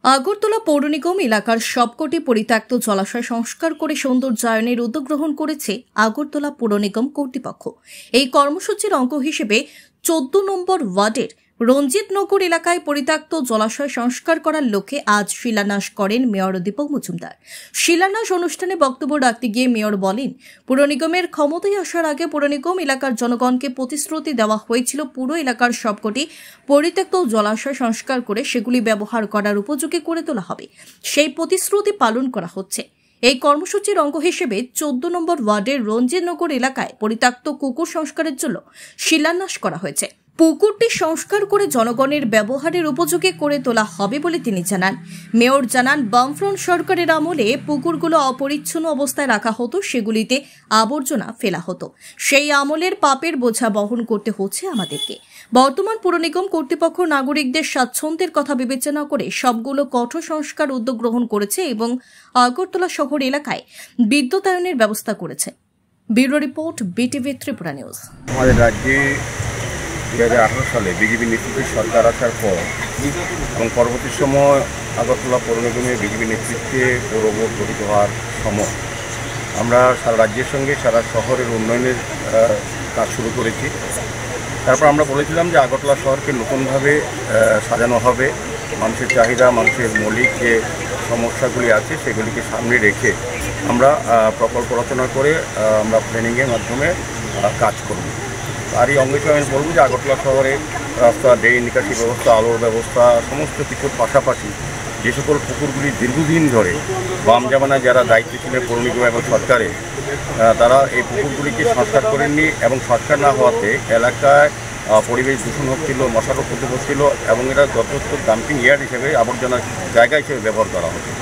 আগরতলা পৌর নিগম এলাকার সবকটি পরিত্যক্ত জলাশয় সংস্কার করে সৌন্দর্যায়নের উদ্যোগ গ্রহণ করেছে আগরতলা পৌর নিগম কর্তৃপক্ষ। এই কর্মসূচির অঙ্গ হিসেবে ১৪ নম্বর ওয়ার্ডের রঞ্জিতনগর এলাকায় পরিত্যক্ত জলাশয় সংস্কার করার লক্ষ্যে আজ শিলান্যাস করেন মেয়র দীপক মজুমদার। শিলান্যাস অনুষ্ঠানে বক্তব্য রাখতে গিয়ে মেয়র বলেন, পৌর নিগমের ক্ষমতায় আসার আগে পৌর নিগম এলাকার জনগণকে প্রতিশ্রুতি দেওয়া হয়েছিল পুরো এলাকার সবকটি পরিত্যক্ত জলাশয় সংস্কার করে সেগুলি ব্যবহার করার উপযোগী করে তোলা হবে। সেই প্রতিশ্রুতি পালন করা হচ্ছে। এই কর্মসূচির অঙ্গ হিসেবে ১৪ নম্বর ওয়ার্ডের রঞ্জিতনগর এলাকায় পরিত্যক্ত পুকুর সংস্কারের জন্য শিলান্যাস করা হয়েছে। পুকুরটি সংস্কার করে জনগণের ব্যবহারের উপযোগী করে তোলা হবে বলে তিনি জানান। মেয়র জানান, বামফ্রন্ট সরকারের আমলে পুকুরগুলো অপরিচ্ছন্ন অবস্থায় রাখা হতো, সেগুলিতে আবর্জনা ফেলা হতো। সেই আমলের পাপের বোঝা বহন করতে হচ্ছে আমাদেরকে। বর্তমান পুর নিগম কর্তৃপক্ষ নাগরিকদের স্বাচ্ছন্দ্যের কথা বিবেচনা করে সবগুলো কঠোর সংস্কার উদ্যোগ গ্রহণ করেছে এবং আগরতলা শহর এলাকায় বিদ্যুতায়নের ব্যবস্থা করেছে। Bureau report, BTV Tripura news. আমাদের রাজ্যে ২০১৮ সালে বিজেপি নেতৃত্বে সরকার আসার পর এবং পরবর্তী সময় আগরতলা পৌর নিগমে বিজেপি নেতৃত্বে পৌর বোর্ড গঠিত হওয়ার সময় আমরা সারা রাজ্যের সঙ্গে সারা শহরের উন্নয়নের কাজ শুরু করেছি। তারপর আমরা বলেছিলাম যে আগরতলা শহরকে নতুনভাবে সাজানো হবে, মানুষের চাহিদা, মানুষের মৌলিক যে সমস্যাগুলি আছে সেগুলিকে সামনে রেখে আমরা প্রকল্প রচনা করে আমরা প্ল্যানিংয়ের মাধ্যমে কাজ করব। আর এই অঙ্গ হিসেবে আমি বলব যে আগরতলা শহরে রাস্তা, ড্রেন, নিকাশি ব্যবস্থা, আলোর ব্যবস্থা সমস্ত কিছুর পাশাপাশি যে সকল পুকুরগুলি দীর্ঘদিন ধরে বাম জামানায় যারা দায়িত্বে ছিলেন পৌর নিগম এবং সরকারে, তারা এই পুকুরগুলিকে সংস্কার করেননি এবং সংস্কার না হওয়াতে এলাকায় পরিবেশ দূষণ হচ্ছিল, মশারও ক্ষতি হচ্ছিল এবং এটা যথেষ্ট ডাম্পিং ইয়ার্ড হিসেবে, আবর্জনার জায়গা হিসেবে ব্যবহার করা হচ্ছে।